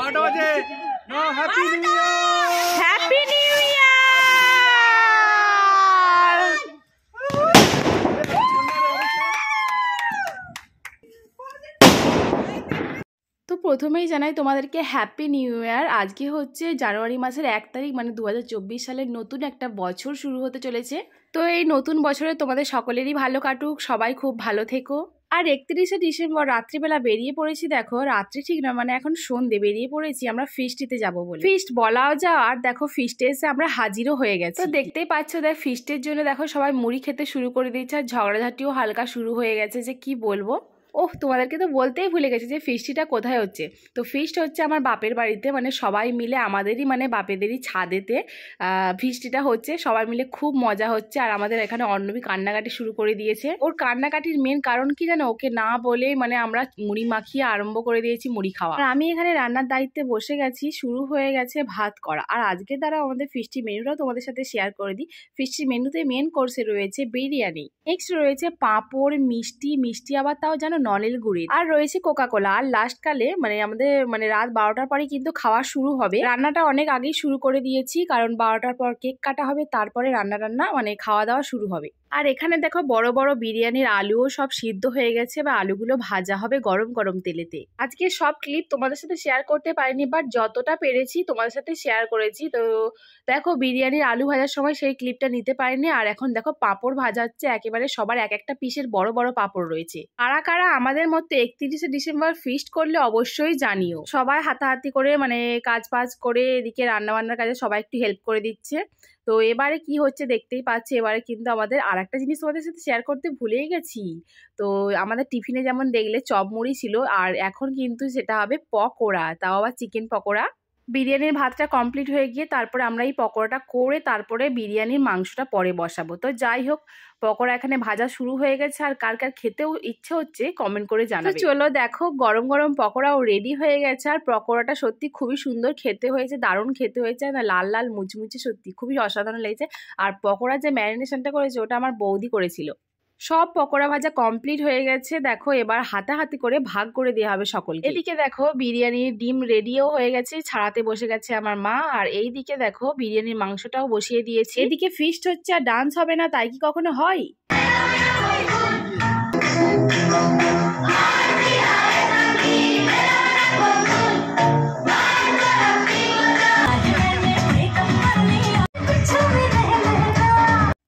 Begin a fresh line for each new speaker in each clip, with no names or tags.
12টা বাজে। No happy new year,
happy new year. তো প্রথমেই জানাই তোমাদেরকে হ্যাপি নিউ ইয়ার। আজকে হচ্ছে জানুয়ারি মাসের 1 তারিখ, মানে 2024 সালের নতুন একটা বছর শুরু হতে চলেছে। তো এই নতুন বছরে তোমাদের সকলেরই ভালো কাটুক, সবাই খুব ভালো থেকো। আর 31শে ডিসেম্বর রাত্রিবেলা বেরিয়ে পড়েছি, দেখো রাত্রি ঠিক না, মানে এখন সন্ধে, বেরিয়ে পড়েছি আমরা ফিস্টিতে যাবো বলে। ফিস্ট বলাও যাও, আর দেখো ফিস্টে এসে আমরা হাজিরও হয়ে গেছি। তো দেখতেই পাচ্ছ, দেখ ফিস্টের জন্য দেখো সবাই মুড়ি খেতে শুরু করে দিয়েছে, আর ঝগড়াঝাটিও হালকা শুরু হয়ে গেছে, যে কি বলবো। ওহ, তোমাদেরকে তো বলতেই ভুলে গেছি যে ফিস্টিটা কোথায় হচ্ছে। তো ফিস্ট হচ্ছে আমার বাপের বাড়িতে, মানে সবাই মিলে আমাদেরই মানে বাপেদেরই ছাদেতে ফিস্টিটা হচ্ছে, সবাই মিলে খুব মজা হচ্ছে। আর আমাদের এখানে অর্ণবী কান্নাকাটি শুরু করে দিয়েছে। ওর কান্নাকাটির মেন কারণ কি জানো, ওকে না বলে মানে আমরা মুড়ি মাখিয়ে আরম্ভ করে দিয়েছি মুড়ি খাওয়া। আর আমি এখানে রান্নার দায়িত্বে বসে গেছি, শুরু হয়ে গেছে ভাত করা। আর আজকে দ্বারা আমাদের ফিস্টি মেনুটাও তোমাদের সাথে শেয়ার করে দিই। ফিস্টি মেনুতে মেন কোর্সে রয়েছে বিরিয়ানি, নেক্সট রয়েছে পাঁপড়, মিষ্টি আবার তাও জানো নলেল গুড়ির, আর রয়েছে কোকাকোলা। আর লাস্ট কালে মানে আমাদের মানে রাত 12টার পরে কিন্তু খাওয়া শুরু হবে। রান্নাটা অনেক আগেই শুরু করে দিয়েছি, কারণ 12টার পর কেক কাটা হবে, তারপরে রান্না মানে খাওয়া দাওয়া শুরু হবে। আর এখানে দেখো বড় বড় বিরিয়ানির আলুও সব সিদ্ধ হয়ে গেছে, বা আলুগুলো ভাজা হবে গরম গরম তেলেতে। আজকে সব ক্লিপ তোমাদের সাথে শেয়ার করতে পারিনি, বাট যতটা পেরেছি তোমাদের সাথে শেয়ার করেছি। তো দেখো বিরিয়ানির আলু ভাজার সময় সেই ক্লিপটা নিতে পারিনি। আর এখন দেখো পাঁপড় ভাজা হচ্ছে, একেবারে সবার এক একটা পিসের বড় বড় পাঁপড় রয়েছে। কারা কারা আমাদের মধ্যে 31শে ডিসেম্বর ফিস্ট করলে অবশ্যই জানিও। সবাই হাতাহাতি করে মানে কাজ করে এদিকে রান্নাবান্নার কাজে সবাই একটু হেল্প করে দিচ্ছে। তো এবারে কি হচ্ছে দেখতেই পাচ্ছি। এবারে কিন্তু আমাদের আর একটা জিনিস তোমাদের সাথে শেয়ার করতে ভুলেই গেছি। তো আমাদের টিফিনে যেমন দেখলে চপ মুড়ি ছিল, আর এখন কিন্তু সেটা হবে পকোড়া, তাও আবার চিকেন পকোড়া। বিরিয়ানির ভাতটা কমপ্লিট হয়ে গিয়ে তারপরে আমরা এই পকোড়াটা করে তারপরে বিরিয়ানির মাংসটা পরে বসাবো। তো যাই হোক, পকোড়া এখানে ভাজা শুরু হয়ে গেছে। আর কার কার খেতেও ইচ্ছে হচ্ছে কমেন্ট করে জানাবে। চলো দেখো গরম গরম পকোড়াও রেডি হয়ে গেছে। আর পকোড়াটা সত্যি খুবই সুন্দর খেতে হয়েছে, দারুণ খেতে হয়েছে না, লাল লাল মুচমুচে, সত্যি খুবই অসাধারণ লেগেছে। আর পকোড়া যে ম্যারিনেশনটা করেছে ওটা আমার বৌদি করেছিল। সব পকোড়া ভাজা কমপ্লিট হয়ে গেছে। দেখো এবার হাতাহাতি করে ভাগ করে দেওয়া হবে সকলকে। এদিকে দেখো বিরিয়ানির ডিম রেডিও হয়ে গেছে, ছাড়াতে বসে গেছে আমার মা। আর এই দিকে দেখো বিরিয়ানির মাংসটাও বসিয়ে দিয়েছে। এদিকে ফিস্ট হচ্ছে আর ডান্স হবে না, তাই কি কখনো হয়?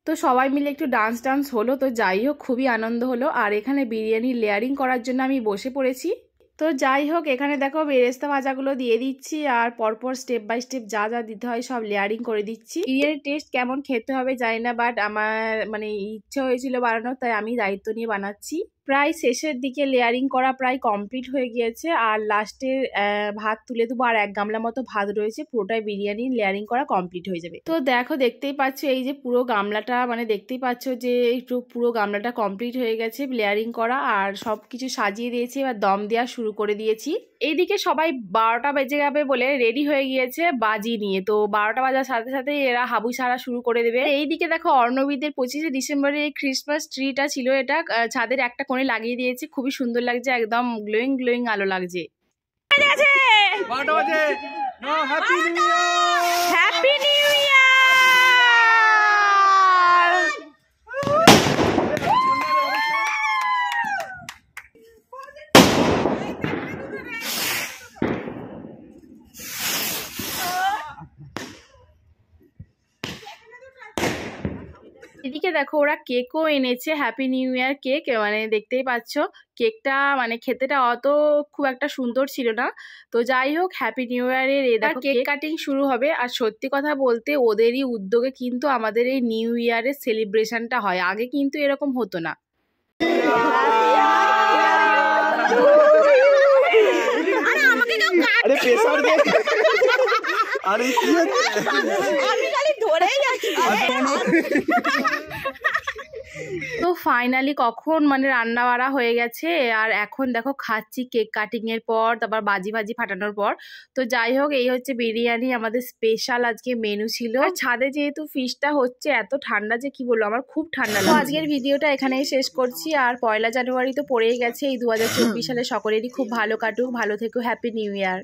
তো সবাই মিলে একটু ডান্স হলো। তো যাই হোক খুবই আনন্দ হলো। আর এখানে বিরিয়ানি লেয়ারিং করার জন্য আমি বসে পড়েছি। তো যাই হোক এখানে দেখো বেরেস্তা ভাজাগুলো দিয়ে দিচ্ছি, আর পরপর স্টেপ বাই স্টেপ যা যা দিতে হয় সব লেয়ারিং করে দিচ্ছি। বিরিয়ানির টেস্ট কেমন খেতে হবে জানি না, বাট আমার মানে ইচ্ছে হয়েছিল বানানোর, তাই আমি দায়িত্ব নিয়ে বানাচ্ছি। প্রায় শেষের দিকে লেয়ারিং করা প্রায় কমপ্লিট হয়ে গিয়েছে। আর লাস্টের ভাত তুলে দেবো, আর 1 গামলা মতো ভাত রয়েছে, পুরোটাই বিরিয়ানি লেয়ারিং করা কমপ্লিট হয়ে যাবে। তো দেখো দেখতেই পাচ্ছ এই যে পুরো গামলাটা, মানে দেখতেই পাচ্ছ যে একটু পুরো গামলাটা কমপ্লিট হয়ে গেছে লেয়ারিং করা, আর সব কিছু সাজিয়ে দিয়েছি। এবার দম দেওয়া শুরু করে দিয়েছি। এইদিকে সবাই 12টা বেজে যাবে বলে রেডি হয়ে গিয়েছে বাজি নিয়ে। তো 12টা বাজার সাথে সাথে এরা হাবু সারা শুরু করে দেবে। এইদিকে দেখো অর্ণবীদের 25শে ডিসেম্বরের এই ক্রিসমাস ট্রিটা ছিল, এটা ছাদের একটা কোণে লাগিয়ে দিয়েছে, খুবই সুন্দর লাগছে, একদম গ্লোয়িং আলো লাগছে।
12টা বাজে। No happy new year,
happy new year. এদিকে দেখো ওরা কেকও এনেছে, হ্যাপি নিউ ইয়ার কেক, মানে দেখতেই পাচ্ছ কেকটা মানে খেতেটা অত খুব একটা সুন্দর ছিল না। তো যাই হোক হ্যাপি নিউ ইয়ারের দেখো কেক কাটিং শুরু হবে। আর সত্যি কথা বলতে ওদেরই উদ্যোগে কিন্তু আমাদের এই নিউ ইয়ারের সেলিব্রেশনটা হয়, আগে কিন্তু এরকম হতো না।
আরে প্রেসার দে, আরে কি হচ্ছে,
আমি খালি ধরেই যাচ্ছি। তো ফাইনালি কখন মানে রান্না বাড়া হয়ে গেছে, আর এখন দেখো খাচ্ছি কেক কাটিং এর পর, তারপর বাজি ফাটানোর পর। তো যাই হোক এই হচ্ছে বিরিয়ানি, আমাদের স্পেশাল আজকে মেনু ছিল। আর ছাদে যেহেতু ফিশটা হচ্ছে, এত ঠান্ডা যে কি বলবো, আমার খুব ঠান্ডা লাগে। আজকের ভিডিওটা এখানেই শেষ করছি। আর 1লা জানুয়ারি তো পড়েই গেছে, এই 2024 সালে সকলেরই খুব ভালো কাটুক, ভালো থেকো, হ্যাপি নিউ ইয়ার।